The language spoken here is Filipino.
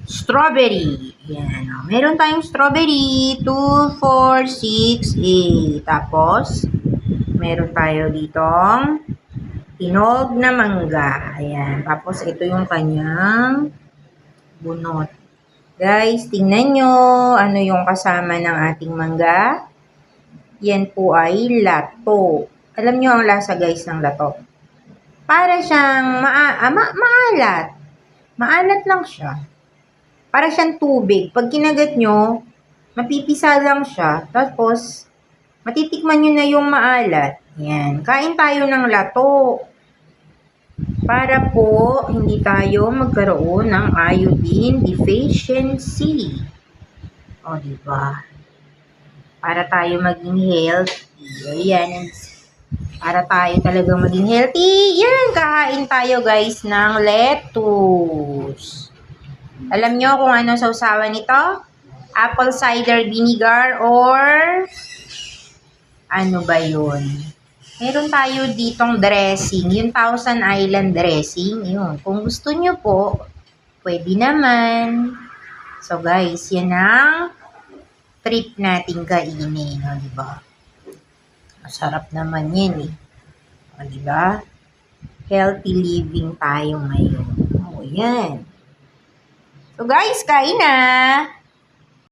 strawberry. Yan. O. Meron tayong strawberry. 2, 4, 6, 8. Tapos, meron tayo ditong hinog na mangga. Ayan. Tapos, ito yung kanyang bunot. Guys, tingnan nyo ano yung kasama ng ating mangga. Yan po ay lato. Alam nyo ang lasa guys ng lato. Para siyang maalat. Maalat lang siya. Para siyang tubig. Pag kinagat nyo, mapipisa lang siya. Tapos, matitikman nyo na yung maalat. Yan. Kain tayo ng lato. Para po, hindi tayo magkaroon ng iodine deficiency. O, diba? Para tayo maging healthy. Ayan. Para tayo talagang maging healthy. Yan, kakain tayo guys ng lettuce. Alam nyo kung ano sausawan nito? Apple cider vinegar or ano ba yun? Meron tayo ditong dressing. Yung Thousand Island dressing. Yun. Kung gusto nyo po, pwede naman. So guys, yan ang trip natin kainin. O, diba? Masarap naman yan eh. O, diba? Healthy living tayo ngayon. O, yan. So guys, kain na!